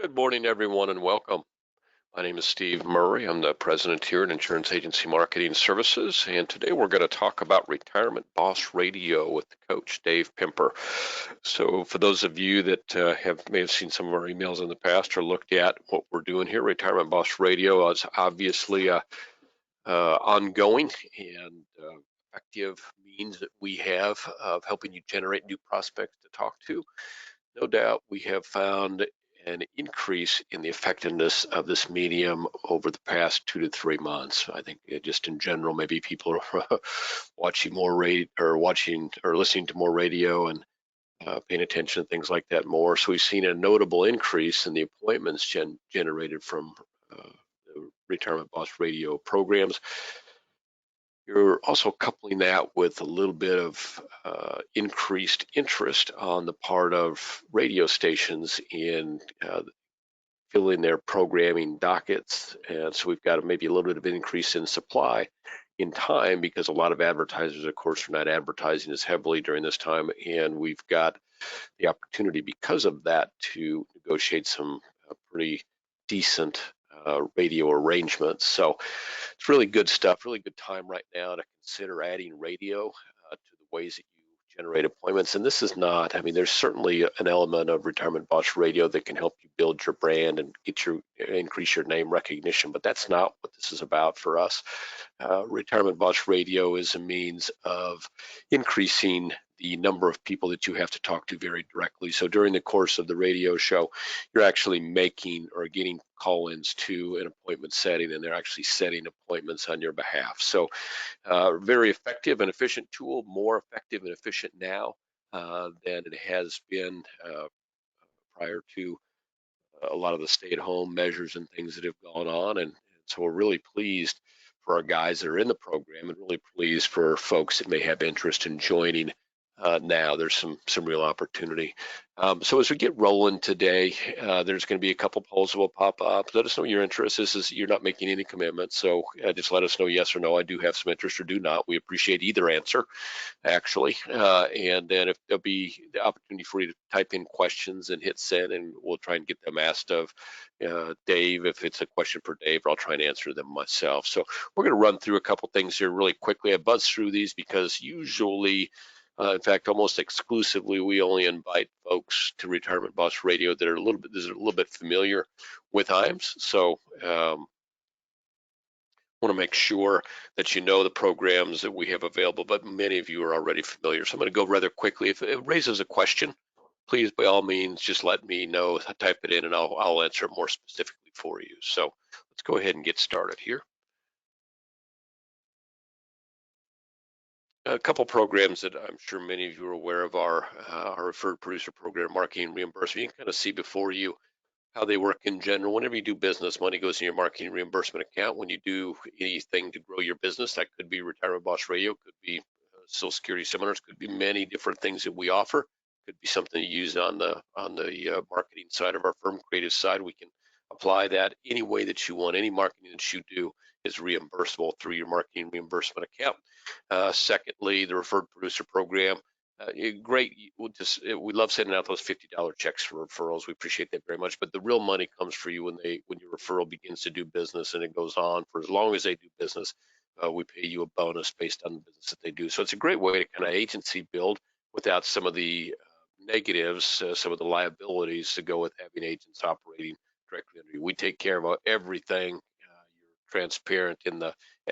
Good morning, everyone, and welcome. My name is Steve Murray. I'm the president here at Insurance Agency Marketing Services, and today we're going to talk about Retirement Boss Radio with Coach Dave Pimper. So, for those of you that may have seen some of our emails in the past or looked at what we're doing here, Retirement Boss Radio is obviously ongoing and effective means that we have of helping you generate new prospects to talk to. No doubt we have found an increase in the effectiveness of this medium over the past 2 to 3 months. I think just in general, maybe people are watching more radio or listening to more radio and paying attention to things like that more. So we've seen a notable increase in the appointments generated from the Retirement Boss Radio programs. You're also coupling that with a little bit of increased interest on the part of radio stations in filling their programming dockets. And so we've got maybe a little bit of increase in supply in time because a lot of advertisers, of course, are not advertising as heavily during this time. And we've got the opportunity because of that to negotiate some pretty decent radio arrangements. So it's really good stuff, really good time right now to consider adding radio to the ways that you generate appointments. And this is not, I mean, there's certainly an element of Retirement Boss Radio that can help you build your brand and increase your name recognition, but that's not what this is about for us. Retirement Boss Radio is a means of increasing the number of people that you have to talk to very directly. So during the course of the radio show, you're actually making or getting call-ins to an appointment setting, and they're actually setting appointments on your behalf. So very effective and efficient tool, more effective and efficient now than it has been prior to a lot of the stay-at-home measures and things that have gone on. And so we're really pleased for our guys that are in the program and really pleased for folks that may have interest in joining now. There's some real opportunity. So as we get rolling today, there's going to be a couple polls that will pop up. Let us know your interest. You're not making any commitments, so just let us know yes or no. I do have some interest or do not. We appreciate either answer, actually. And then if there'll be the opportunity for you to type in questions and hit send, and we'll try and get them asked of Dave. If it's a question for Dave, I'll try and answer them myself. So we're going to run through a couple things here really quickly. I buzz through these because usually, in fact, almost exclusively, we only invite folks to Retirement Boss Radio that are a little bit familiar with IAMS. So want to make sure that you know the programs that we have available, but many of you are already familiar. So I'm going to go rather quickly. If it raises a question, please, by all means, just let me know, type it in, and I'll answer it more specifically for you. So let's go ahead and get started here. A couple programs that I'm sure many of you are aware of are our referred producer program, marketing reimbursement. You can kind of see before you how they work in general. Whenever you do business, money goes in your marketing reimbursement account. When you do anything to grow your business, that could be Retirement Boss Radio, could be Social Security seminars, could be many different things that we offer. Could be something you use on the marketing side of our firm, creative side. We can apply that any way that you want. Any marketing that you do is reimbursable through your marketing reimbursement account. Secondly, the referred producer program. Great. We love sending out those $50 checks for referrals. We appreciate that very much. But the real money comes for you when your referral begins to do business, and it goes on for as long as they do business. We pay you a bonus based on the business that they do. So it's a great way to kind of agency build without some of the negatives, some of the liabilities to go with having agents operating directly under you. We take care of everything. You're transparent and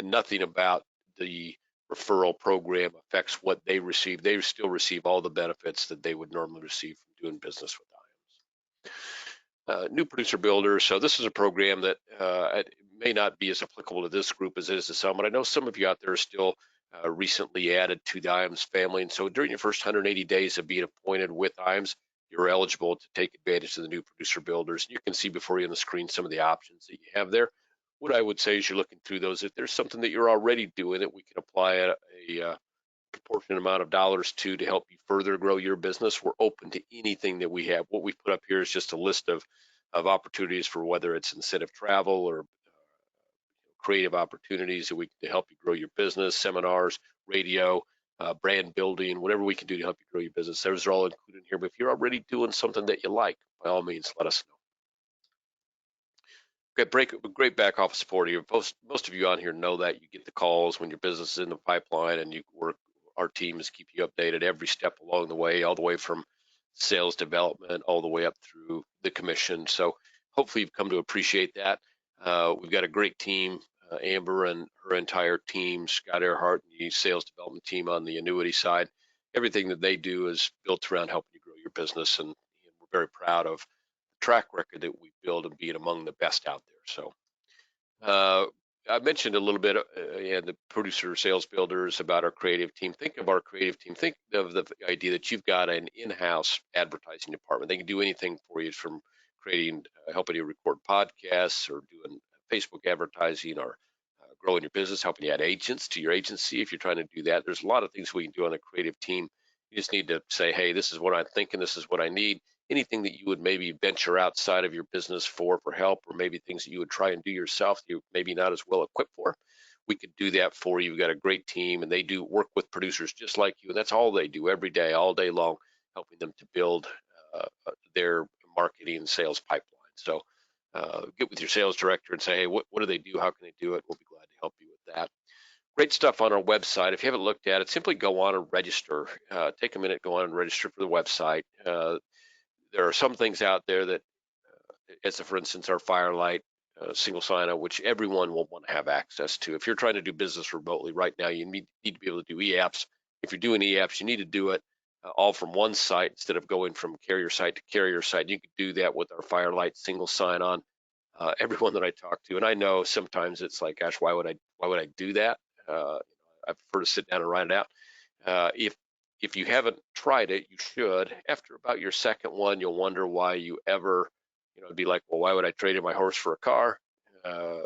nothing about the referral program affects what they receive. They still receive all the benefits that they would normally receive from doing business with IAMS. New producer builder. So this is a program that it may not be as applicable to this group as it is to some, but I know some of you out there are still recently added to the IAMS family. And so during your first 180 days of being appointed with IAMS, you're eligible to take advantage of the new producer builders. You can see before you on the screen some of the options that you have there. What I would say is you're looking through those. If there's something that you're already doing that we can apply a proportionate amount of dollars to help you further grow your business, we're open to anything that we have. What we put up here is just a list of opportunities for whether it's incentive travel or creative opportunities that we can to help you grow your business, seminars, radio, brand building, whatever we can do to help you grow your business. Those are all included here. But if you're already doing something that you like, by all means, let us know. Great back office support here. Most of you on here know that you get the calls when your business is in the pipeline, and you work. Our teams keep you updated every step along the way, all the way from sales development all the way up through the commission. So hopefully you've come to appreciate that. We've got a great team. Amber and her entire team, Scott Earhart, and the sales development team on the annuity side. Everything that they do is built around helping you grow your business, and we're very proud of track record that we build and being among the best out there. So uh, I mentioned a little bit, the producer sales builders about our creative team. Think of our creative team. Think of the idea that you've got an in-house advertising department. They can do anything for you, from creating, helping you record podcasts, or doing Facebook advertising, or growing your business, helping you add agents to your agency. If you're trying to do that, there's a lot of things we can do on a creative team. You just need to say, hey, this is what I'm thinking, this is what I need. Anything that you would maybe venture outside of your business for help, or maybe things that you would try and do yourself, you maybe not as well equipped for, we could do that for you. We've got a great team, and they do work with producers just like you, and that's all they do every day, all day long, helping them to build their marketing and sales pipeline. So get with your sales director and say, hey, what do they do? How can they do it? We'll be glad to help you with that. Great stuff on our website. If you haven't looked at it, simply go on and register. Take a minute, go on and register for the website. There are some things out there that, as for instance, our Firelight single sign-on, which everyone will want to have access to. If you're trying to do business remotely right now, you need to be able to do e-apps. If you're doing e-apps, you need to do it all from one site instead of going from carrier site to carrier site. You can do that with our Firelight single sign-on. Everyone that I talk to, and I know sometimes it's like, gosh, why would I do that? I prefer to sit down and write it out. If you haven't tried it, you should. After about your second one, you'll wonder why you ever, be like, well, why would I trade in my horse for a car? You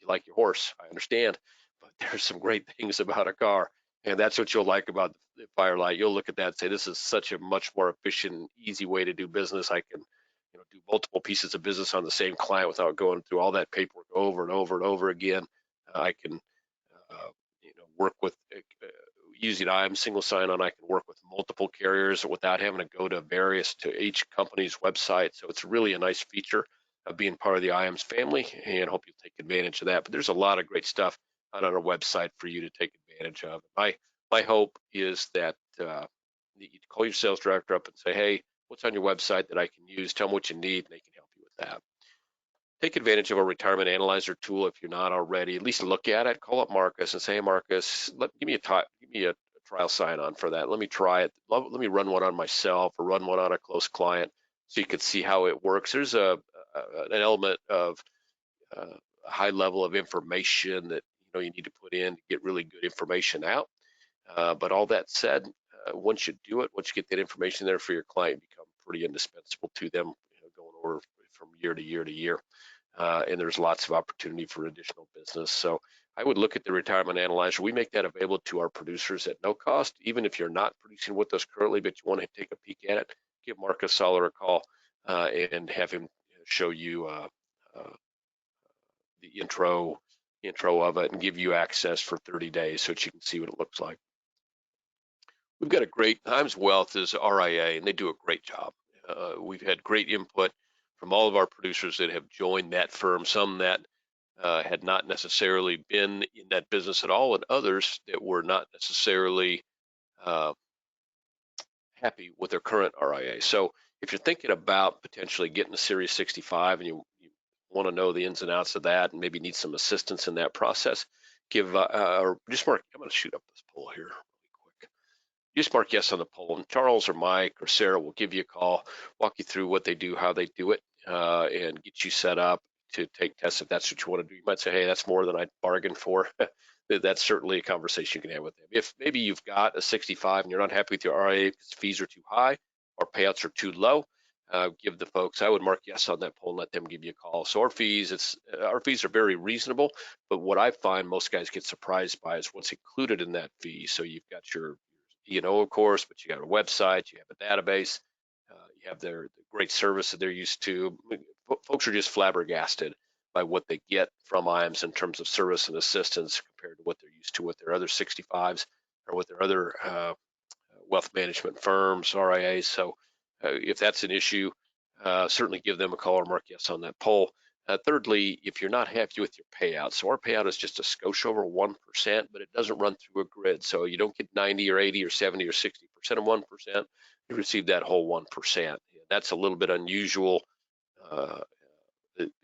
like your horse, I understand, but there's some great things about a car, and that's what you'll like about the Firelight. You'll look at that and say, this is such a much more efficient, easy way to do business. I can, do multiple pieces of business on the same client without going through all that paperwork over and over and over again. I can, work with using IM single sign-on. I can work with multiple carriers without having to go to each company's website. So it's really a nice feature of being part of the IAMS family, and hope you'll take advantage of that. But there's a lot of great stuff on our website for you to take advantage of. My hope is that you call your sales director up and say, hey, what's on your website that I can use? Tell them what you need, and they can help you with that. Take advantage of our retirement analyzer tool if you're not already. At least look at it. Call up Marcus and say, hey, Marcus, give me a trial sign on for that. Let me try it. Let me run one on myself, or run one on a close client, so you can see how it works. There's an element of a high level of information that you need to put in to get really good information out. But all that said, once you do it, once you get that information there for your client, you become pretty indispensable to them, going over from year to year to year. And there's lots of opportunity for additional business. So I would look at the retirement analyzer. We make that available to our producers at no cost. Even if you're not producing with us currently, but you want to take a peek at it, give Marcus Soller a call and have him show you the intro of it, and give you access for 30 days so that you can see what it looks like. We've got a great, Times Wealth is RIA, and they do a great job. We've had great input from all of our producers that have joined that firm, some that had not necessarily been in that business at all, and others that were not necessarily happy with their current RIA. So if you're thinking about potentially getting a Series 65, and you want to know the ins and outs of that, and maybe need some assistance in that process, or just mark, I'm going to shoot up this poll here really quick. Just mark yes on the poll, and Charles or Mike or Sarah will give you a call, walk you through what they do, how they do it, and get you set up to take tests if that's what you want to do. You might say, hey, that's more than I bargained for. That's certainly a conversation you can have with them. If maybe you've got a 65 and you're not happy with your RIA because fees are too high or payouts are too low, give the folks, I would mark yes on that poll and let them give you a call. So our fees are very reasonable, but what I find most guys get surprised by is what's included in that fee. So you've got your of course, but you got a website, you have a database, you have the great service that they're used to. Folks are just flabbergasted by what they get from IAMS in terms of service and assistance compared to what they're used to with their other 65s or with their other wealth management firms, RIAs. So if that's an issue, certainly give them a call or mark yes on that poll. Thirdly, if you're not happy with your payout, so our payout is just a skosh over 1%, but it doesn't run through a grid. So you don't get 90 or 80 or 70 or 60% of 1%. You receive that whole 1%. That's a little bit unusual, uh,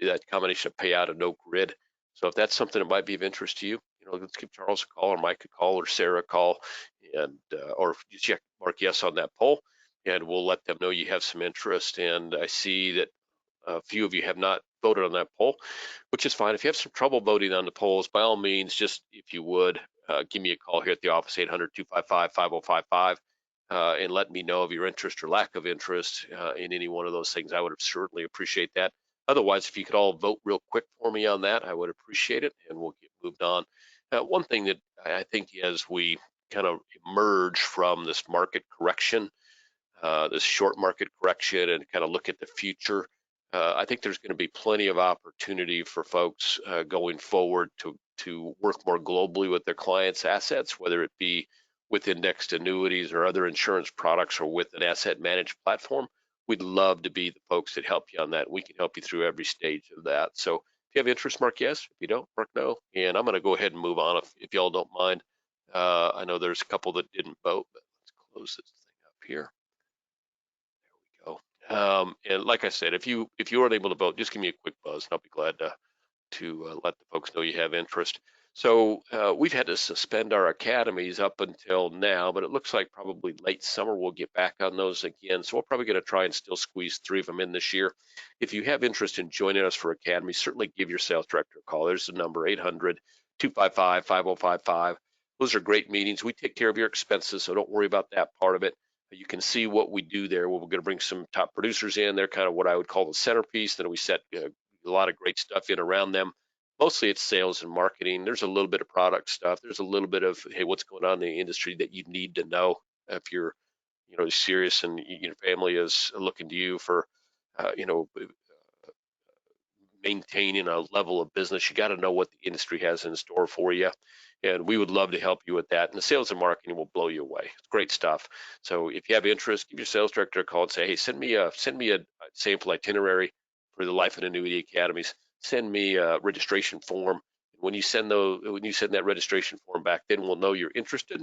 that combination of payout and no grid. So if that's something that might be of interest to you, let's give Charles a call, or Mike a call, or Sarah a call, and or just check mark yes on that poll, and we'll let them know you have some interest. And I see that a few of you have not voted on that poll, which is fine. If you have some trouble voting on the polls, by all means, just if you would, give me a call here at the office, 800-255-5055, and let me know of your interest or lack of interest in any one of those things. I would certainly appreciate that. Otherwise, if you could all vote real quick for me on that, I would appreciate it, and we'll get moved on. One thing that I think as we kind of emerge from this market correction, this short market correction, and kind of look at the future, I think there's going to be plenty of opportunity for folks going forward to work more globally with their clients' assets, whether it be with indexed annuities or other insurance products, or with an asset managed platform. We'd love to be the folks that help you on that. We can help you through every stage of that. So if you have interest, mark yes. If you don't, mark no. And I'm going to go ahead and move on if y'all don't mind. I know there's a couple that didn't vote, but let's close this thing up here. And like I said, if you aren't able to vote, just give me a quick buzz, and I'll be glad to let the folks know you have interest. So we've had to suspend our academies up until now, but it looks like probably late summer we'll get back on those again. So we're probably going to try and still squeeze 3 of them in this year. If you have interest in joining us for academies, certainly give your sales director a call. There's the number, 800-255-5055. Those are great meetings. We take care of your expenses, so don't worry about that part of it. You can see what we do there. We're going to bring some top producers in. They're kind of what I would call the centerpiece. Then we set a lot of great stuff in around them. Mostly it's sales and marketing. There's a little bit of product stuff. There's a little bit of, hey, what's going on in the industry that you need to know if you're, serious, and your family is looking to you for, maintaining a level of business. You got to know what the industry has in store for you, and we would love to help you with that. And the sales and marketing will blow you away. It's great stuff. So if you have interest, give your sales director a call and say, hey, send me a sample itinerary for the Life and Annuity Academies. Send me a registration form. When you send that registration form back, then we'll know you're interested,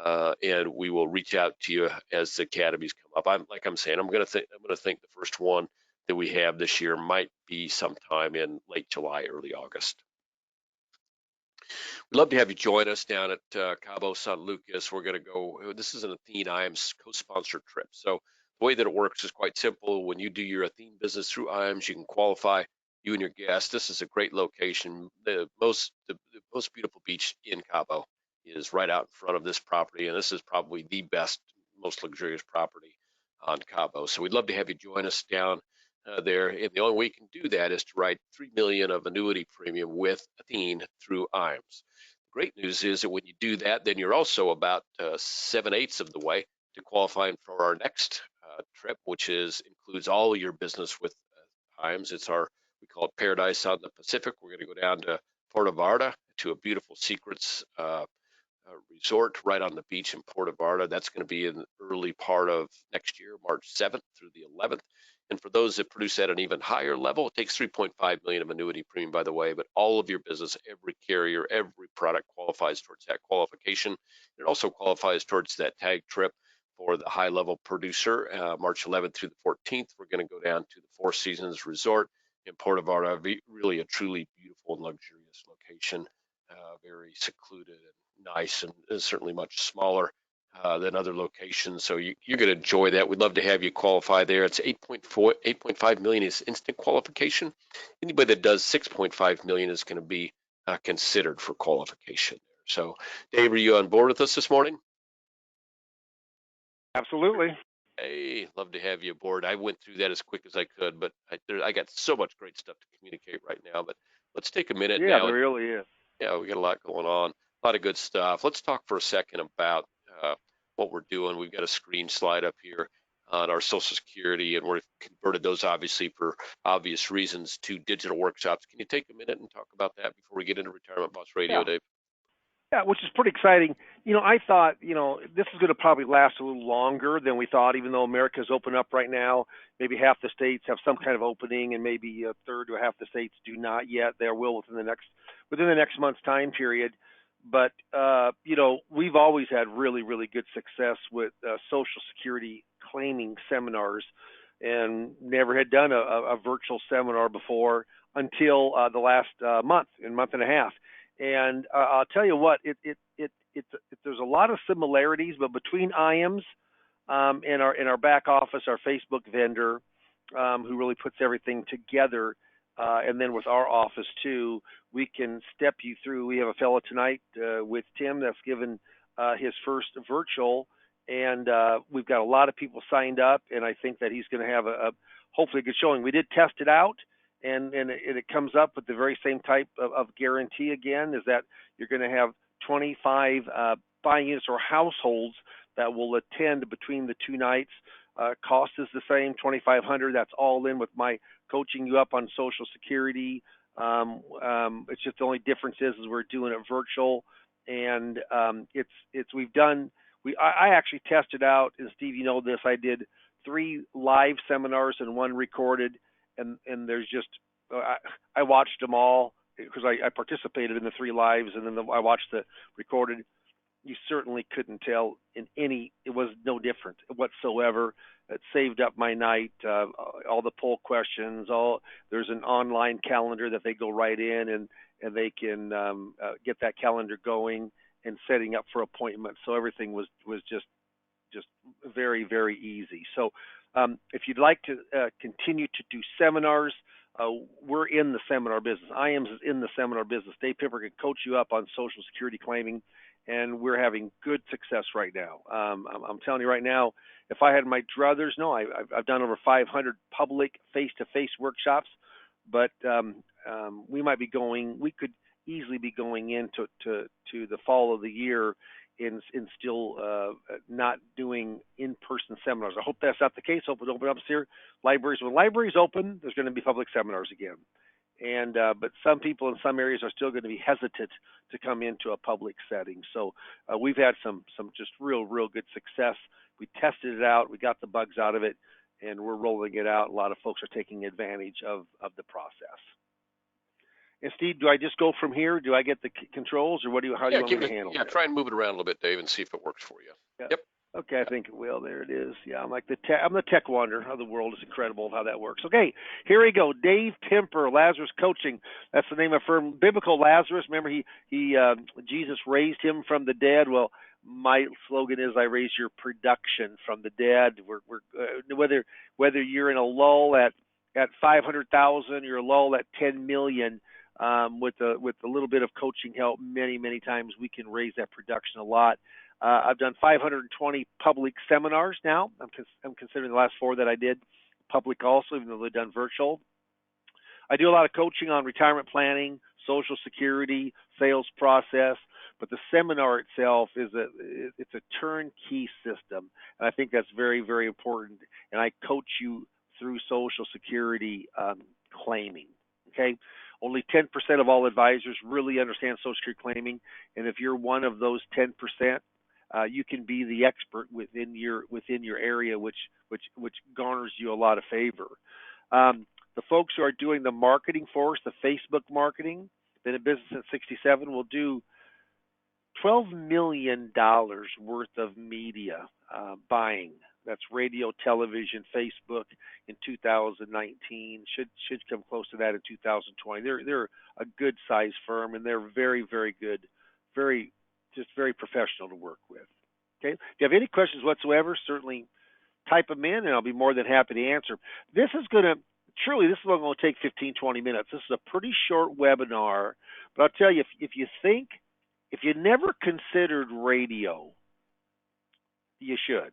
and we will reach out to you as the academies come up. I'm saying, I'm going to think the first one that we have this year might be sometime in late July, early August. We'd love to have you join us down at Cabo San Lucas. We're going to go, this is an Athene IAMS co-sponsored trip. So the way that it works is quite simple. When you do your Athene business through IAMS, you can qualify, you and your guests. This is a great location. The most beautiful beach in Cabo is right out in front of this property, and this is probably the best, most luxurious property on Cabo. So we'd love to have you join us down there. And the only way you can do that is to write $3 million of annuity premium with Athene through IAMS. The great news is that when you do that, then you're also about 7/8 of the way to qualifying for our next trip, which includes all of your business with IAMS. We call it Paradise on the Pacific. We're going to go down to Puerto Vallarta to a beautiful secrets resort right on the beach in Puerto Vallarta. That's going to be in the early part of next year, March 7th through the 11th. And for those that produce at an even higher level, it takes 3.5 million of annuity premium, by the way, but all of your business, every carrier, every product qualifies towards that qualification. It also qualifies towards that tag trip for the high level producer, March 11th through the 14th. We're going to go down to the Four Seasons Resort in Puerto Vallarta, really a truly beautiful and luxurious location, very secluded and nice, and certainly much smaller than other locations. So you're going to enjoy that. We'd love to have you qualify there. It's 8.5 million is instant qualification. Anybody that does 6.5 million is going to be considered for qualification there. So Dave, are you on board with us this morning? Absolutely. Hey, love to have you aboard. I went through that as quick as I could, but I got so much great stuff to communicate right now. But let's take a minute now. Yeah, there really is. Yeah, we got a lot going on, a lot of good stuff. Let's talk for a second about what we're doing. We've got a screen slide up here on our Social Security, and we've converted those, obviously, for obvious reasons, to digital workshops. Can you take a minute and talk about that before we get into Retirement Boss Radio, Yeah. Dave? Yeah, which is pretty exciting. I thought, this is going to probably last a little longer than we thought, even though America's open up right now. Maybe half the states have some kind of opening, and maybe a third or half the states do not yet. They will within the next month's time period. But we've always had really, really good success with Social Security claiming seminars, and never had done a virtual seminar before until the last month and a half. And I'll tell you what, there's a lot of similarities, but between IAMS in our back office, our Facebook vendor, who really puts everything together, and then with our office too, we can step you through. We have a fellow tonight with Tim that's given his first virtual, and we've got a lot of people signed up, and I think that he's going to have a hopefully a good showing. We did test it out, and it comes up with the very same type of guarantee again, is that you're going to have 25 buying units or households that will attend between the two nights. Cost is the same, $2,500. That's all in with my coaching you up on Social Security. It's just the only difference is we're doing it virtual, and I actually tested out, and Steve, you know this, I did 3 live seminars and 1 recorded, and there's just I watched them all because I participated in the 3 lives, and then I watched the recorded. You certainly couldn't tell it was no different whatsoever. It saved up my night, all the poll questions, there's an online calendar that they go right in, and they can get that calendar going and setting up for appointments. So everything was just very, very easy. So if you'd like to continue to do seminars, we're in the seminar business. IAMS is in the seminar business. Dave Pipper can coach you up on Social Security claiming, and we're having good success right now. I'm telling you right now, if I had my druthers, no, I've done over 500 public face-to-face workshops, but we could easily be going into the fall of the year in still not doing in-person seminars. I hope that's not the case. Hope it opens up here. Libraries, when libraries open, there's going to be public seminars again. And but some people in some areas are still going to be hesitant to come into a public setting. So we've had some just real good success. We tested it out. We got the bugs out of it, and we're rolling it out. A lot of folks are taking advantage of the process. And Steve, do I just go from here? Do I get the controls, or how do you want me to handle it? Yeah, try and move it around a little bit, Dave, and see if it works for you. Yeah. Yep. Okay, I think it will. There it is. Yeah, I'm the tech wonder of the world. It's incredible how that works. Okay, here we go. Dave Pimper, Lazarus Coaching. That's the name of firm. Biblical Lazarus. Remember, Jesus raised him from the dead. Well, my slogan is, I raise your production from the dead. Whether you're in a lull at 500,000, you're a lull at 10 million. With a little bit of coaching help, many times we can raise that production a lot. I've done 520 public seminars now. I'm considering the last 4 that I did public also, even though they've done virtual. I do a lot of coaching on retirement planning, Social Security, sales process, but the seminar itself it's a turnkey system, and I think that's very, very important. And I coach you through Social Security claiming. Okay. Only 10% of all advisors really understand Social Security claiming, and if you're one of those 10%, you can be the expert within your area, which garners you a lot of favor. The folks who are doing the marketing for us, the Facebook marketing, been in business since '67, will do $12 million worth of media buying. That's radio, television, Facebook in 2019. Should come close to that in 2020. They're a good size firm, and they're very, very good, very professional to work with. Okay. If you have any questions whatsoever, certainly type them in, and I'll be more than happy to answer. This is only going to take 15, 20 minutes. This is a pretty short webinar, but I'll tell you, if you never considered radio, you should.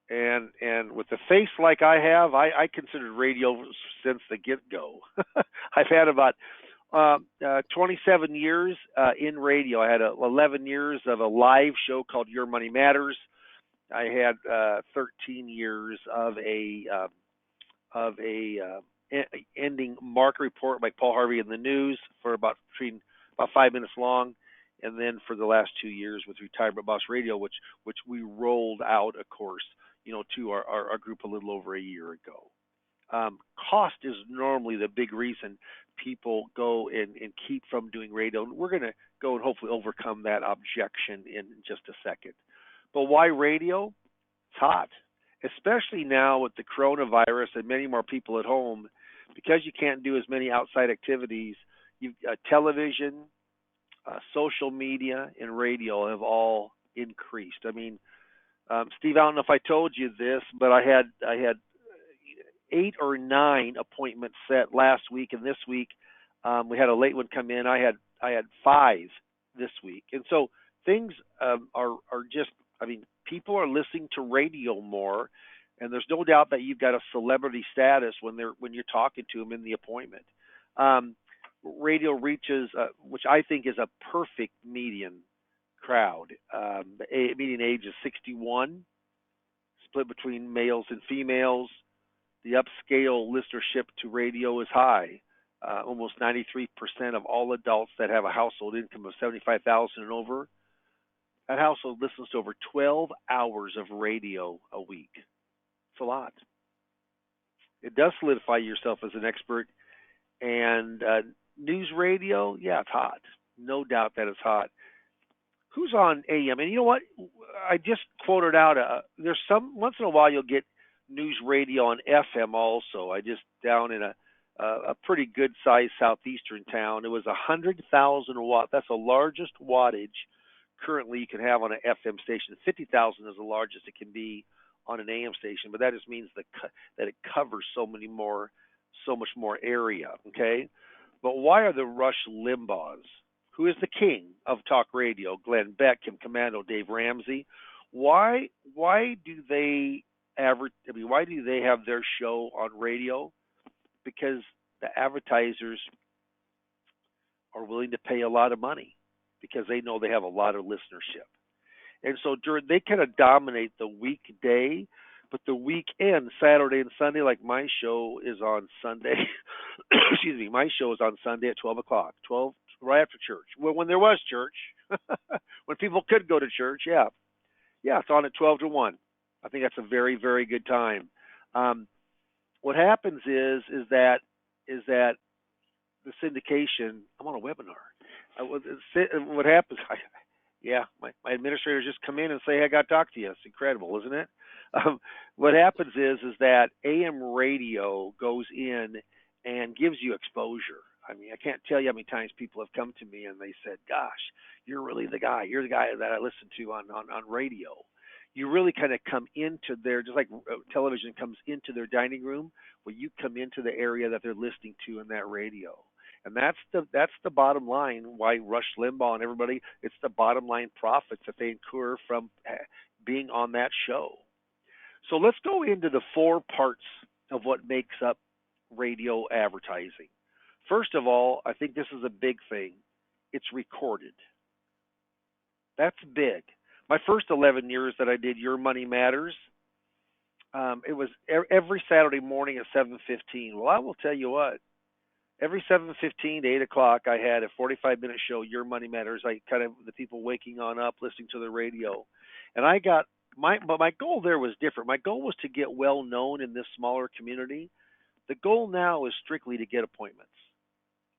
And with the face like I have, I considered radio since the get-go. I've had about 27 years in radio. I had 11 years of a live show called Your Money Matters. I had 13 years of a ending market report by Paul Harvey in the news for about 5 minutes long. and then for the last 2 years with Retirement Boss Radio, which we rolled out, of course, to our group a little over a year ago. Cost is normally the big reason people go and keep from doing radio. And we're going to go and hopefully overcome that objection in just a second. But why radio? It's hot, especially now with the coronavirus and many more people at home. Because you can't do as many outside activities, television, social media, and radio have all increased. I mean, Steve, I don't know if I told you this, but I had 8 or 9 appointments set last week, and this week we had a late one come in. I had 5 this week, and so things are just. I mean, people are listening to radio more, and there's no doubt that you've got a celebrity status when you're talking to them in the appointment. Radio reaches, which I think is a perfect median crowd. The median age is 61, split between males and females. The upscale listenership to radio is high. Almost 93% of all adults that have a household income of $75,000 and over, that household listens to over 12 hours of radio a week. It's a lot. It does solidify yourself as an expert. And news radio, yeah, it's hot. No doubt that it's hot. Who's on AM? And you know what? I just quoted out, there's some, once in a while you'll get news radio on FM also. I just down in a pretty good sized southeastern town. It was 100,000 watt. That's the largest wattage currently you can have on an FM station. 50,000 is the largest it can be on an AM station, but that just means that it covers so much more area. Okay, but why are the Rush Limbaughs, who is the king of talk radio, Glenn Beck, Kim Commando, Dave Ramsey, why do they why do they have their show on radio? Because the advertisers are willing to pay a lot of money because they know they have a lot of listenership. And so they kind of dominate the weekday, but the weekend, Saturday and Sunday, like my show is on Sunday. Excuse me, my show is on Sunday at 12 o'clock, right after church. Well, when there was church, when people could go to church, yeah, it's on at 12 to 1. I think that's a very, very good time. What happens is that the syndication. I'm on a webinar. What happens? My administrators just come in and say, "Hey, I got to talk to you." It's incredible, isn't it? What happens is that AM radio goes in and gives you exposure. I mean, I can't tell you how many times people have come to me and they said, "Gosh, you're really the guy. You're the guy that I listen to on radio." You really kind of come into their, just like television comes into their dining room, well, you come into the area that they're listening to in that radio. And that's the bottom line why Rush Limbaugh and everybody, it's the bottom line profits that they incur from being on that show. So let's go into the 4 parts of what makes up radio advertising. First of all, I think this is a big thing. It's recorded. That's big. My first 11 years that I did Your Money Matters, it was every Saturday morning at 7:15. Well, I will tell you what. Every 7:15 to 8 o'clock, I had a 45-minute show, Your Money Matters. I kind of the people waking on up, listening to the radio, and I got but my goal there was different. My goal was to get well known in this smaller community. The goal now is strictly to get appointments.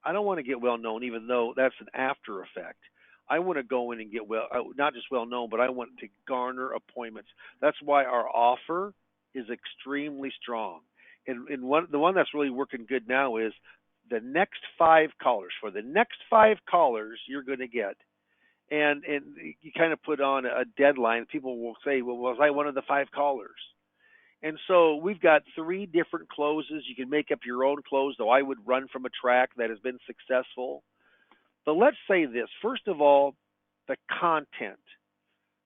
I don't want to get well known, even though that's an after effect. I want to go in and get not just well known, but I want to garner appointments. That's why our offer is extremely strong. And the one that's really working good now is the next 5 callers. For the next 5 callers, you're going to get. And you kind of put on a deadline. People will say, well, was I one of the 5 callers? And so we've got 3 different closes. You can make up your own close, though I would run from a track that has been successful. But let's say this. First of all, the content.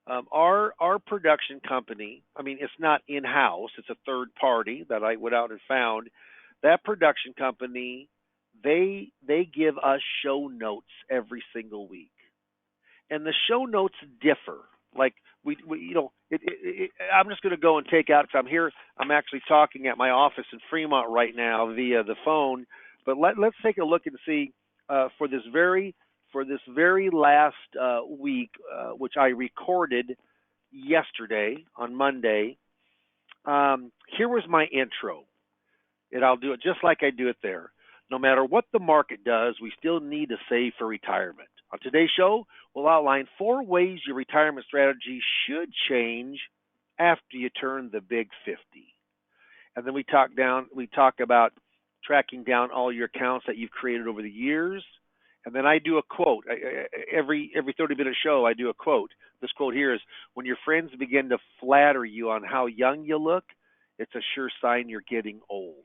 Our production company, I mean, it's not in-house. It's a third party that I went out and found. That production company, they give us show notes every single week. And the show notes differ. Like, I'm just going to go and take out, because I'm here, I'm actually talking at my office in Fremont right now via the phone. But let's take a look and see, for this very for this very last week, which I recorded yesterday on Monday, here was my intro, and I'll do it just like I do it there. No matter what the market does, we still need to save for retirement. On today's show, we'll outline 4 ways your retirement strategy should change after you turn the big 50. And then we talk about tracking down all your accounts that you've created over the years. And then I do a quote. Every 30-minute show, I do a quote. This quote here is, when your friends begin to flatter you on how young you look, it's a sure sign you're getting old,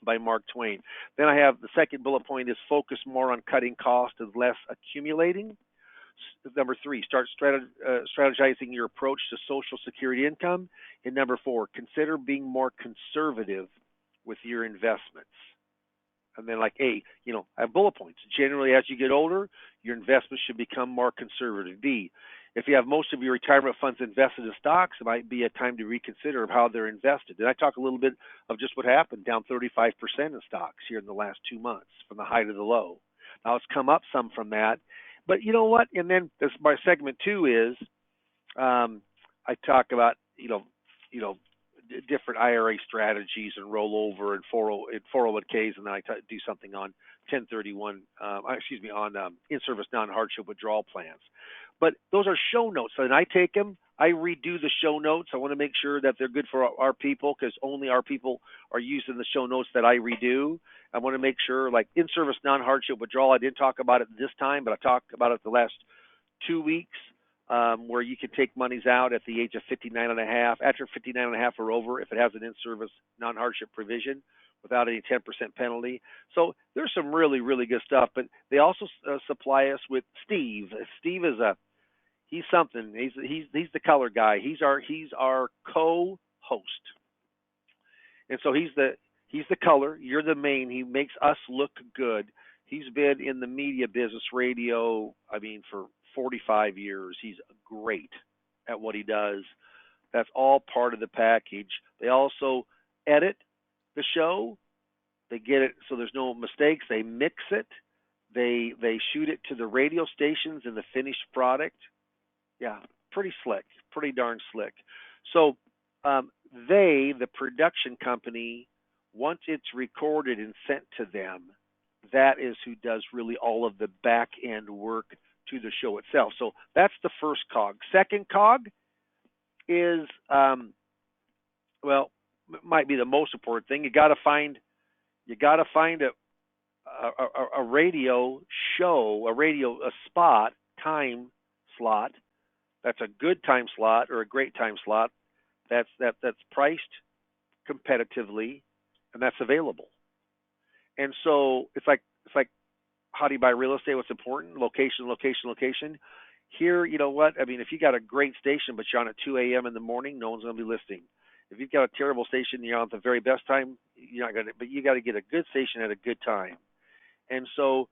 by Mark Twain. Then I have the second bullet point is focus more on cutting costs and less accumulating. Number 3, start strategizing your approach to Social Security income. And number 4, consider being more conservative with your investments. And then, like A, I have bullet points. Generally, as you get older, your investments should become more conservative. B, if you have most of your retirement funds invested in stocks, it might be a time to reconsider how they're invested. And I talk a little bit of just what happened, down 35% in stocks here in the last 2 months from the high to the low. Now it's come up some from that. But you know what? And then this, my segment 2 is I talk about different IRA strategies and rollover and 401ks, and then I do something on 1031. On in-service non-hardship withdrawal plans. But those are show notes, and I take them. I redo the show notes. I want to make sure that they're good for our people, because only our people are using the show notes that I redo. I want to make sure, like in-service non-hardship withdrawal, I didn't talk about it this time, but I talked about it the last 2 weeks, where you can take monies out at the age of 59 and a half, after 59 and a half or over, if it has an in-service non-hardship provision without any 10% penalty. So there's some really, really good stuff. But they also supply us with Steve. Steve is he's something. He's the color guy. He's our co-host. And so he's the color. You're the main. He makes us look good. He's been in the media business, radio, for 45 years. He's great at what he does. That's all part of the package. They also edit the show. They get it so there's no mistakes. They mix it. They shoot it to the radio stations in the finished product. Yeah, pretty slick, pretty darn slick. So the production company, once it's recorded and sent to them, that is who does really all of the back end work to the show itself. So that's the first cog. Second cog is, might be the most important thing. You got to find a radio show, a spot, time slot. That's a good time slot or a great time slot. That's priced competitively, and that's available. And so it's like how do you buy real estate? What's important? Location, location, location. Here, you know what? If you got a great station, but you're on at 2 a.m. in the morning, no one's going to be listening. If you've got a terrible station, you're on at the very best time, you're not going to. But you got to get a good station at a good time. And so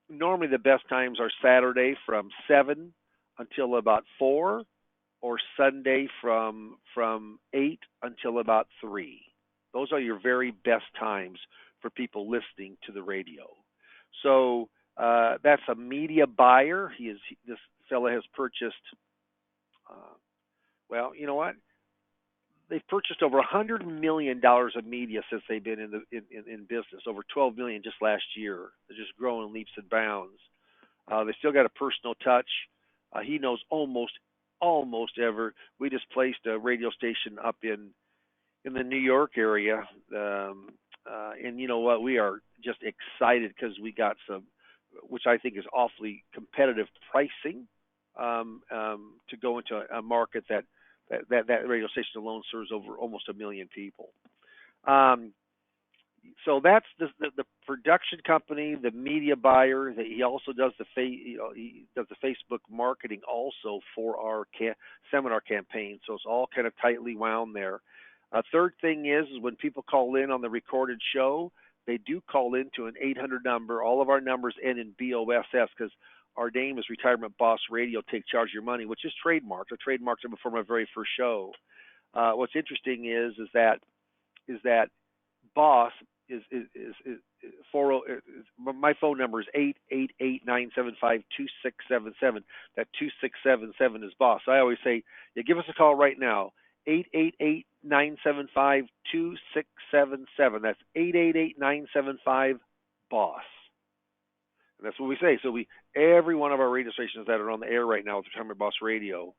normally the best times are Saturday from 7 until about 4, or Sunday from 8 until about 3. Those are your very best times for people listening to the radio. So that's a media buyer. This fella has purchased. You know what? They've purchased over $100 million of media since they've been in business. Over $12 million just last year. They're just growing leaps and bounds. They still got a personal touch. He knows almost ever. We just placed a radio station up in the New York area, and you know what? We are just excited because we got some, which I think is awfully competitive pricing, to go into a market that radio station alone serves over almost 1 million people. So that's the production company, the media buyer. He also does he does the Facebook marketing also for our seminar campaign. So it's all kind of tightly wound there. Third thing is when people call in on the recorded show, they do call into an 800 number. All of our numbers end in BOSS because our name is Retirement Boss Radio. Take charge of your money, which is trademarked. I trademarked it before my very first show. What's interesting is that Boss is 40. My phone number is 888-975-2677. That 2677 is boss. I always say, yeah, give us a call right now. 888-975-2677. That's 888-975 boss. And that's what we say. So every one of our radio stations that are on the air right now with Retirement Boss Radio,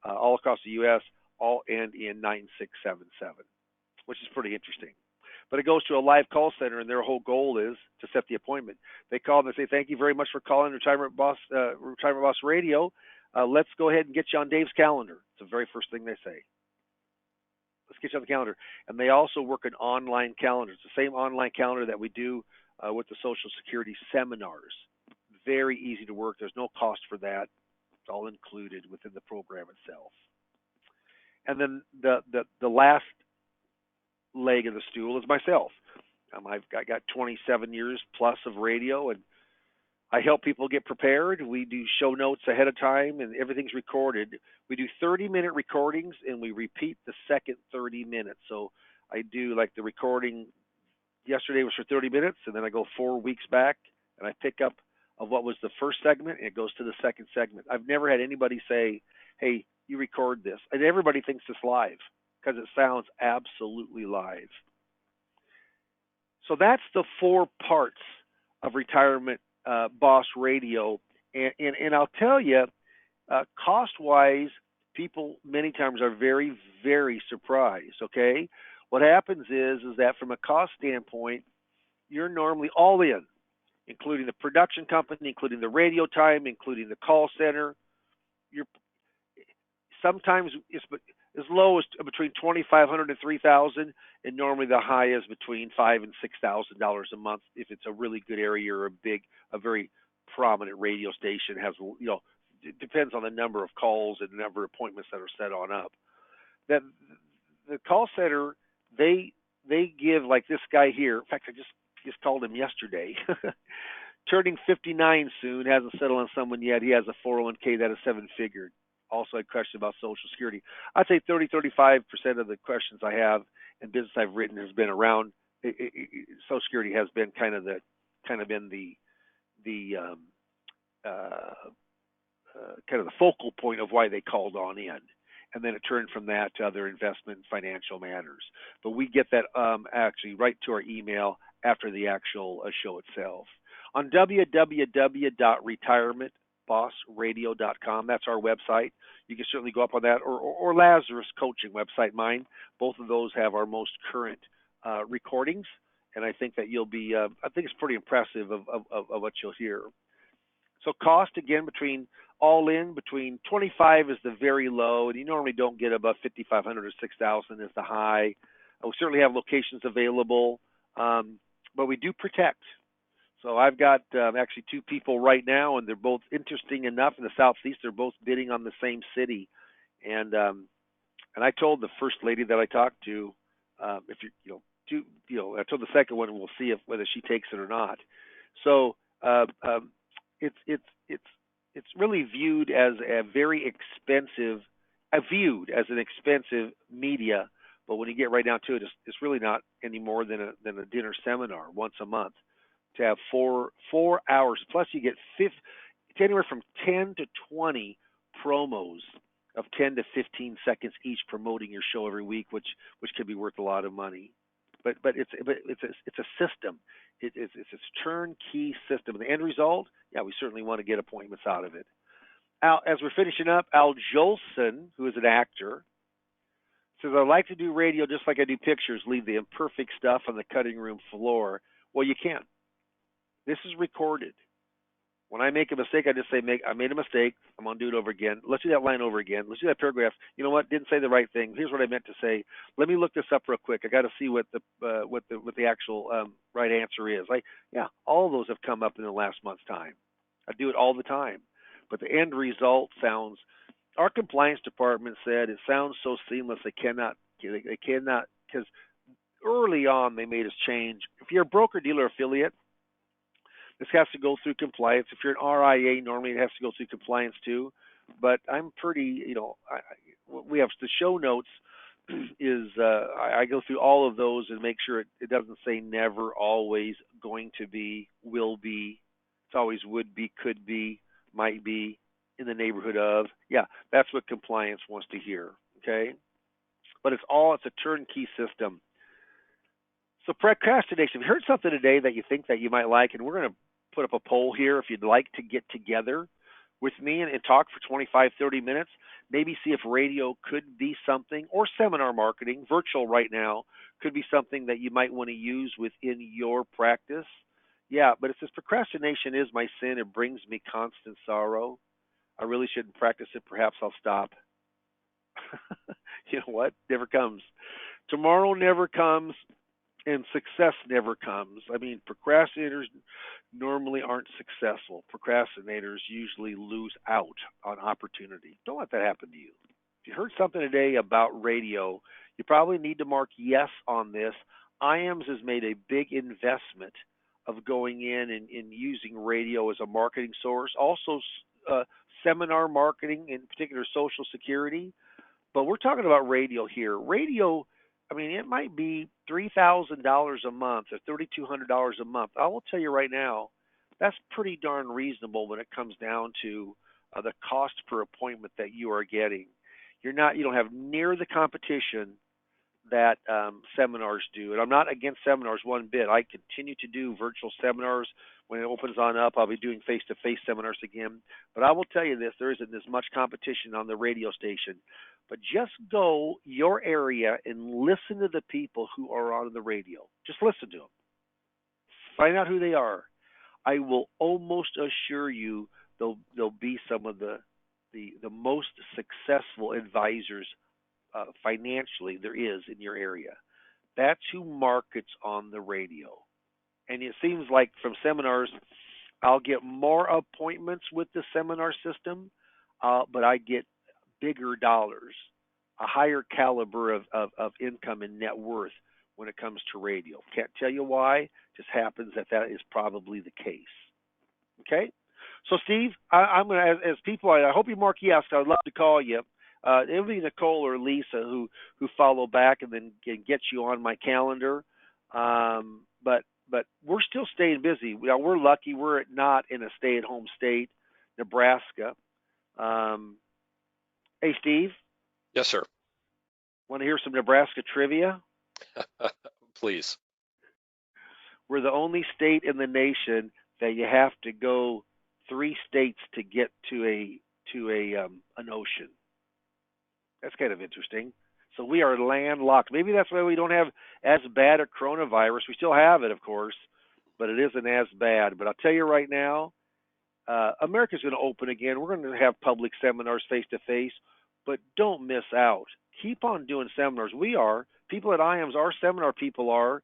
all across the U.S., all end in 9677, which is pretty interesting. But it goes to a live call center, and their whole goal is to set the appointment. They call and they say, "Thank you very much for calling Retirement Boss Radio. Let's go ahead and get you on Dave's calendar." It's the very first thing they say. Let's get you on the calendar. And they also work an online calendar. It's the same online calendar that we do with the Social Security seminars. Very easy to work. There's no cost for that. It's all included within the program itself. And then the last leg of the stool is myself. I got 27 years plus of radio, and I help people get prepared. We do show notes ahead of time, and everything's recorded. We do 30-minute recordings, and we repeat the second 30 minutes. So I do like the recording yesterday was for 30 minutes, and then I go 4 weeks back, and I pick up of what was the first segment, and it goes to the second segment. I've never had anybody say, "Hey, you record this," and everybody thinks it's live because it sounds absolutely live. So that's the 4 parts of Retirement Boss Radio, and I'll tell you, cost-wise, people many times are very, very surprised. Okay, what happens is that from a cost standpoint, you're normally all in, including the production company, including the radio time, including the call center. You're sometimes it's as low as between $2,500 and $3,000, and normally the high is between $5,000 and $6,000 a month if it's a really good area or a very prominent radio station has, it depends on the number of calls and the number of appointments that are set on up. That the call center, they give, like this guy here. In fact, I just called him yesterday. Turning 59 soon, hasn't settled on someone yet. He has a 401k that is 7-figured. Also, a question about Social Security. I'd say 35% of the questions I have and business I've written has been around Social Security. Has been kind of been the kind of the focal point of why they called on in, and then it turned from that to other investment and financial matters. But we get that actually right to our email after the actual show itself on www.retirementbossradio.com. That's our website. You can certainly go up on that, or Lazarus Coaching website, mine. Both of those have our most current recordings, and I think that you'll be. I think it's pretty impressive of what you'll hear. So cost again between 25 is the very low, and you normally don't get above 5,500 or 6,000 is the high. We certainly have locations available, but we do protect. So I've got actually 2 people right now, and they're both interesting enough in the Southeast. They're both bidding on the same city, and I told the first lady that I talked to, if I told the second one, we'll see whether she takes it or not. So it's really viewed as a very expensive, viewed as an expensive media, but when you get right down to it, it's really not any more than a dinner seminar once a month. To have 4 hours, plus you get anywhere from 10 to 20 promos of 10 to 15 seconds each promoting your show every week, which could be worth a lot of money. But it's a system. It's a turnkey system. The end result, yeah, we certainly want to get appointments out of it. As we're finishing up, Al Jolson, who is an actor, says, "I like to do radio just like I do pictures, leave the imperfect stuff on the cutting room floor." Well, you can't. This is recorded. When I make a mistake, I just say, I made a mistake. I'm going to do it over again. Let's do that line over again. Let's do that paragraph. You know what? Didn't say the right thing. Here's what I meant to say. Let me look this up real quick. I got to see what the actual right answer is. All of those have come up in the last month's time. I do it all the time. But the end result sounds. Our compliance department said it sounds so seamless they cannot because early on they made us change. If you're a broker dealer affiliate, this has to go through compliance. If you're an RIA, normally it has to go through compliance too. But I'm pretty, we have the show notes. is I go through all of those and make sure it doesn't say never, always, going to be, will be. It's always would be, could be, might be, in the neighborhood of. Yeah, that's what compliance wants to hear. Okay, but it's a turnkey system. So procrastination. We heard something today that you think that you might like, and we're going to put up a poll here if you'd like to get together with me and talk for 25, 30 minutes. Maybe see if radio could be something, or seminar marketing, virtual right now, could be something that you might want to use within your practice. Yeah, but it says procrastination is my sin. It brings me constant sorrow. I really shouldn't practice it. Perhaps I'll stop. You know what? Never comes. Tomorrow never comes, and success never comes. I mean, procrastinators normally aren't successful. Procrastinators usually lose out on opportunity. Don't let that happen to you. If you heard something today about radio, you probably need to mark yes on this. IAMS has made a big investment of going in and using radio as a marketing source. Also, uh, seminar marketing, in particular social security. But we're talking about radio here. Radio, I mean, it might be $3,000 a month or $3,200 a month. I will tell you right now, that's pretty darn reasonable when it comes down to the cost per appointment that you are getting. You don't have near the competition that seminars do. And I'm not against seminars one bit. I continue to do virtual seminars. When it opens on up, I'll be doing face-to-face seminars again. But I will tell you this, there isn't as much competition on the radio station. But just go your area and listen to the people who are on the radio. Just listen to them. Find out who they are. I will almost assure you they'll be some of the most successful advisors financially there is in your area. That's who markets on the radio. And it seems like from seminars, I'll get more appointments with the seminar system, but I get bigger dollars, a higher caliber of income and net worth when it comes to radio. Can't tell you why. Just happens that that is probably the case. Okay? So, Steve, I'm going to, as people, I hope you mark yes. I'd love to call you. It'll be Nicole or Lisa who follow back and then can get you on my calendar. But we're still staying busy. We're lucky we're not in a stay-at-home state, Nebraska. Hey, Steve, Yes, sir. want to hear some Nebraska trivia? Please. We're the only state in the nation that you have to go 3 states to get to an ocean. That's kind of interesting. So we are landlocked. Maybe that's why we don't have as bad a coronavirus. We still have it, of course, but it isn't as bad. But I'll tell you right now, America's going to open again. We're going to have public seminars face to face, but don't miss out. Keep on doing seminars. We are. People at IAMS, our seminar people are.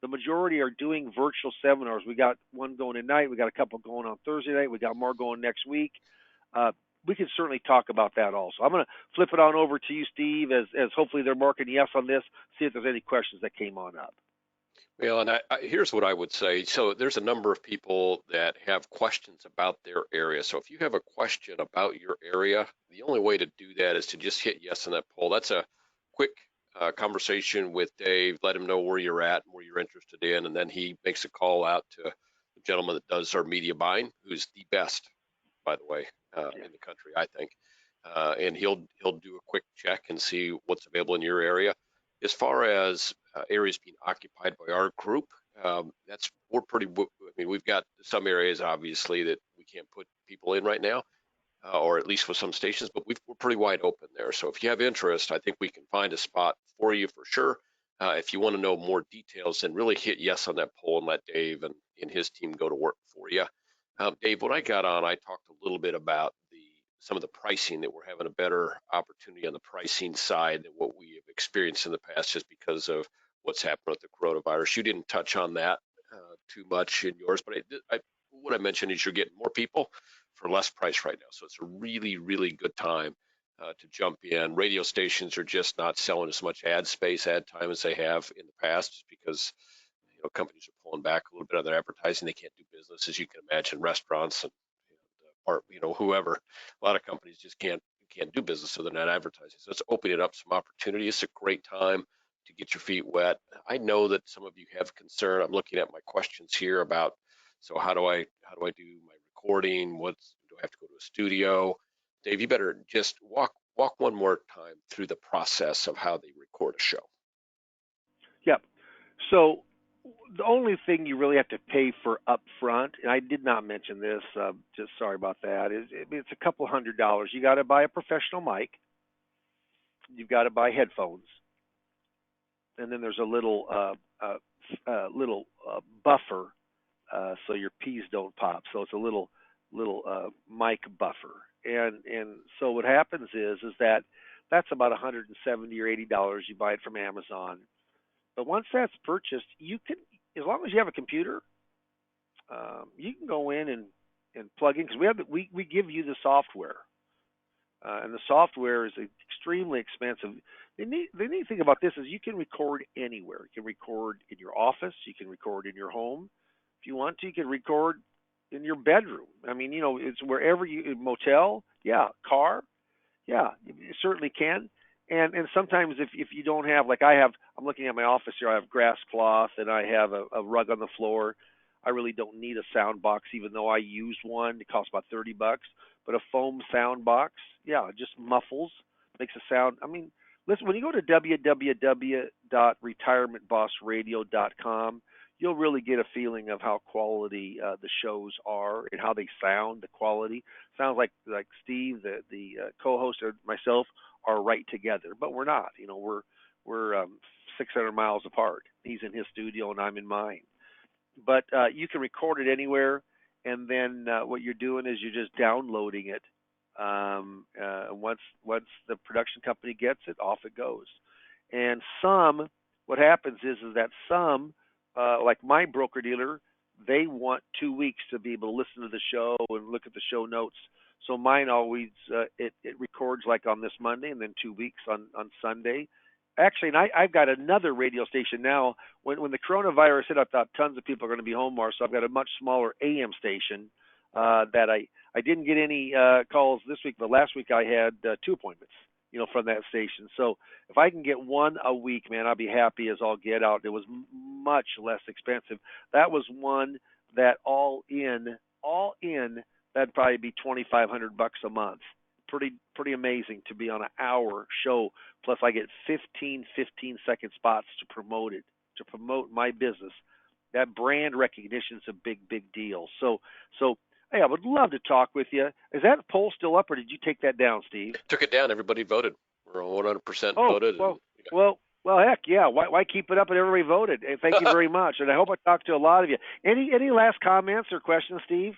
The majority are doing virtual seminars. We got one going tonight. We got a couple going on Thursday night. We got more going next week. We can certainly talk about that also. I'm going to flip it on over to you, Steve, as hopefully they're marking yes on this. See if there's any questions that came on up. Well, and here's what I would say. So there's a number of people that have questions about their area. So if you have a question about your area, the only way to do that is to just hit yes on that poll. That's a quick conversation with Dave. Let him know where you're at and where you're interested in, and then he makes a call out to the gentleman that does our media buying, who's the best, by the way, in the country, I think. And he'll do a quick check and see what's available in your area. As far as areas being occupied by our group, we're pretty. I mean, we've got some areas obviously that we can't put people in right now, or at least with some stations, but we're pretty wide open there. So if you have interest, I think we can find a spot for you for sure. If you want to know more details, then really hit yes on that poll and let Dave and his team go to work for you. Dave, when I got on, I talked a little bit about some of the pricing, that we're having a better opportunity on the pricing side than what we have experienced in the past, just because of what's happened with the coronavirus. You didn't touch on that too much in yours, but what I mentioned is you're getting more people for less price right now. So it's a really, really good time to jump in. Radio stations are just not selling as much ad space, ad time as they have in the past, just because companies are pulling back a little bit on their advertising. They can't do business, as you can imagine. Restaurants and or whoever, a lot of companies just can't can't do business if they're not advertising. So it's opening up some opportunity. It's a great time to get your feet wet. I know that some of you have concern. I'm looking at my questions here about, so how do I do my recording? Do I have to go to a studio? Dave, you better just walk one more time through the process of how they record a show. Yep. So the only thing you really have to pay for up front, and I did not mention this, just sorry about that, is it's a couple $100. You got to buy a professional mic. You've got to buy headphones, and then there's a little buffer so your peas don't pop. So it's a little mic buffer, and so what happens is that that's about 170 or $80. You buy it from Amazon, but once that's purchased, you can, as long as you have a computer, you can go in and plug in, because we give you the software, and the software is extremely expensive. The neat thing about this is you can record anywhere. You can record in your office. You can record in your home. If you want to, you can record in your bedroom. I mean, it's wherever you, motel, yeah, car, yeah, you certainly can. And sometimes if you don't have, like I'm looking at my office here. I have grass cloth and I have a rug on the floor. I really don't need a sound box, even though I used one. It costs about $30. But a foam sound box, yeah, just muffles, makes a sound. I mean, listen, when you go to www.retirementbossradio.com, you'll really get a feeling of how quality the shows are and how they sound. The quality sounds like Steve, the co-host, or myself are right together, but we're not. We're 600 miles apart. He's in his studio and I'm in mine. But you can record it anywhere, and then what you're doing is you're just downloading it. Once the production company gets it, off it goes. And what happens is that some, like my broker dealer, they want 2 weeks to be able to listen to the show and look at the show notes. So mine always it records like on this Monday, and then 2 weeks on Sunday. Actually, and I've got another radio station now. When the coronavirus hit, I thought tons of people are going to be home more, so I've got a much smaller AM station that I didn't get any calls this week, but last week I had 2 appointments, from that station. So if I can get one a week, man, I'll be happy as all get out. It was much less expensive. That was one that all in, that'd probably be $2,500 a month. Pretty amazing to be on an hour show. Plus, I get 15-second spots to promote my business. That brand recognition is a big deal. So, hey, I would love to talk with you. Is that poll still up, or did you take that down, Steve? Took it down. Everybody voted. We're all 100% voted. Well, heck yeah. Why keep it up and everybody voted? Hey, thank you very much. And I hope I talked to a lot of you. Any last comments or questions, Steve?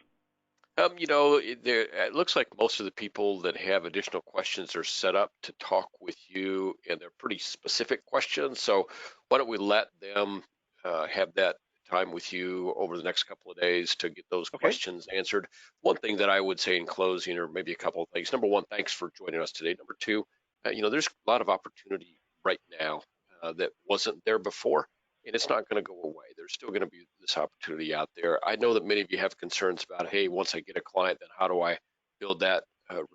It looks like most of the people that have additional questions are set up to talk with you, and they're pretty specific questions. So why don't we let them have that time with you over the next couple of days to get those questions answered. One thing that I would say in closing, or maybe a couple of things. Number one, thanks for joining us today. Number two, there's a lot of opportunity right now that wasn't there before. And it's not going to go away. There's still going to be this opportunity out there. I know that many of you have concerns about, hey, once I get a client, then how do I build that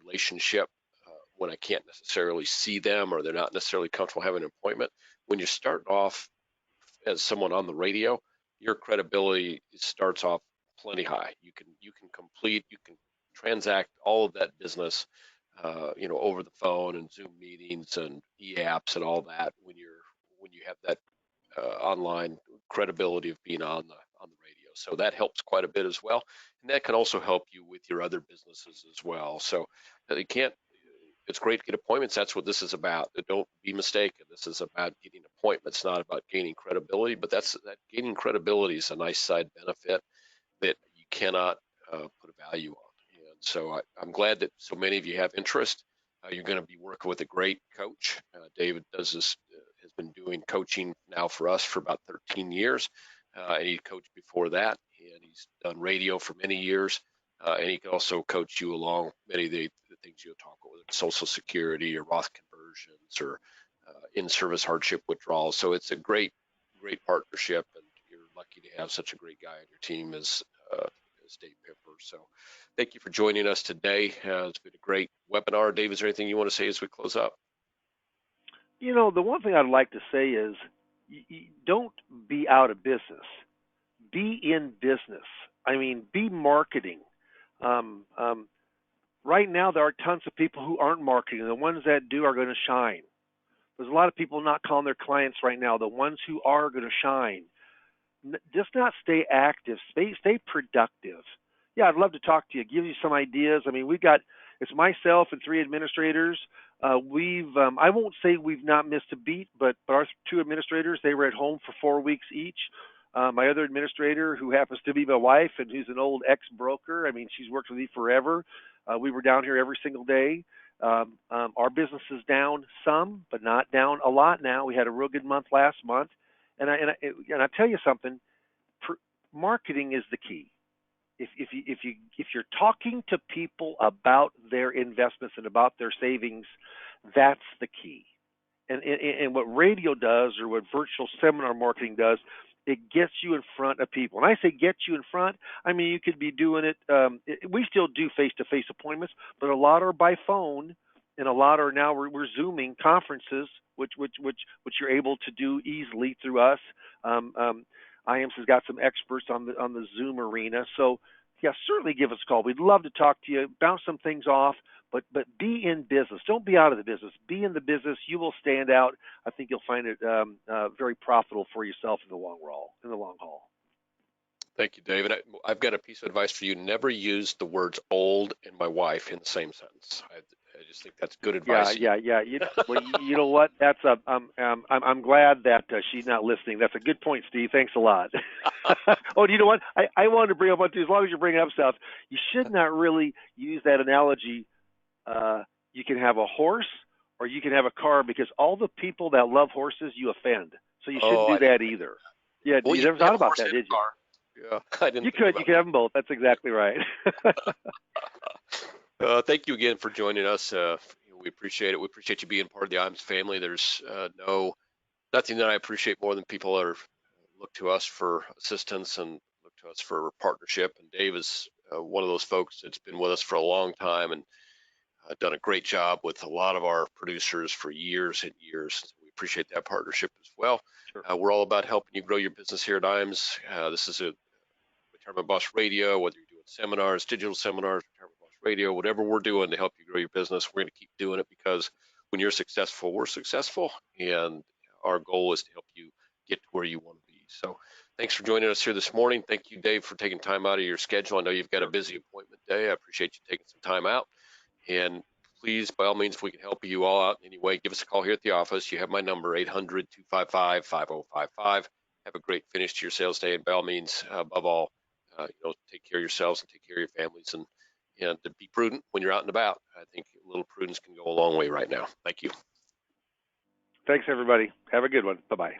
relationship when I can't necessarily see them, or they're not necessarily comfortable having an appointment? When you start off as someone on the radio, your credibility starts off plenty high. You can transact all of that business, over the phone and Zoom meetings and e-apps and all that when you have that online credibility of being on the radio. So that helps quite a bit as well, and that can also help you with your other businesses as well. So it's great to get appointments. That's what this is about. Don't be mistaken. This is about getting appointments, not about gaining credibility. But that gaining credibility is a nice side benefit that you cannot put a value on. And so I'm glad that so many of you have interest. You're going to be working with a great coach. David has been doing coaching now for us for about 13 years. And he coached before that, and he's done radio for many years. And he can also coach you along many of the things you'll talk about, whether it's Social Security or Roth conversions or in-service hardship withdrawals. So it's a great partnership, and you're lucky to have such a great guy on your team as is Dave Pimper. So thank you for joining us today. It's been a great webinar. Dave, is there anything you want to say as we close up? The one thing I'd like to say is don't be out of business. Be in business. I mean, be marketing. Um, um, right now, there are tons of people who aren't marketing. The ones that do are going to shine. There's a lot of people not calling their clients right now. The ones who are going to shine. Just not stay active. Stay productive. Yeah, I'd love to talk to you, give you some ideas. I mean, it's myself and three administrators. We've I won't say we've not missed a beat, but our two administrators, they were at home for 4 weeks each. My other administrator, who happens to be my wife and who's an old ex-broker, I mean, she's worked with me forever. We were down here every single day. Our business is down some, but not down a lot now. We had a real good month last month, and I tell you something, marketing is the key. If you're talking to people about their investments and about their savings, that's the key. And what radio does, or what virtual seminar marketing does, it gets you in front of people. When I say get you in front, I mean you could be doing it. We still do face-to-face appointments, but a lot are by phone, and a lot are now we're zooming conferences, which you're able to do easily through us. IAMS has got some experts on the Zoom arena, so yeah, certainly give us a call. We'd love to talk to you, bounce some things off, but be in business. Don't be out of the business. Be in the business. You will stand out. I think you'll find it very profitable for yourself in the long haul. Thank you, David. I've got a piece of advice for you. Never use the words old and my wife in the same sentence. I just think that's good advice. Yeah. You know what? I'm glad that she's not listening. That's a good point, Steve. Thanks a lot. Oh, you know what? I wanted to bring up one too. As long as you're bringing up stuff, you should not really use that analogy. You can have a horse or you can have a car, because all the people that love horses you offend. So you shouldn't do that either. Yeah, well, you never thought about that, did you? Yeah, I didn't. You could have them both. That's exactly right. Thank you again for joining us. We appreciate it. We appreciate you being part of the IAMS family. There's nothing that I appreciate more than people that look to us for assistance and look to us for partnership. And Dave is one of those folks that's been with us for a long time and done a great job with a lot of our producers for years and years. We appreciate that partnership as well. Sure. We're all about helping you grow your business here at IAMS. This is a Retirement Boss Radio, whether you're doing seminars, digital seminars, Retirement Boss Radio, whatever we're doing to help you grow your business, we're going to keep doing it, because when you're successful, we're successful, and our goal is to help you get to where you want to be. So thanks for joining us here this morning. Thank you, Dave, for taking time out of your schedule. I know you've got a busy appointment day. I appreciate you taking some time out. And please, by all means, if we can help you all out in any way, give us a call here at the office. You have my number, 800-255-5055. Have a great finish to your sales day. And by all means, above all, take care of yourselves and take care of your families, and to be prudent when you're out and about. I think a little prudence can go a long way right now. Thank you. Thanks, everybody. Have a good one. Bye-bye.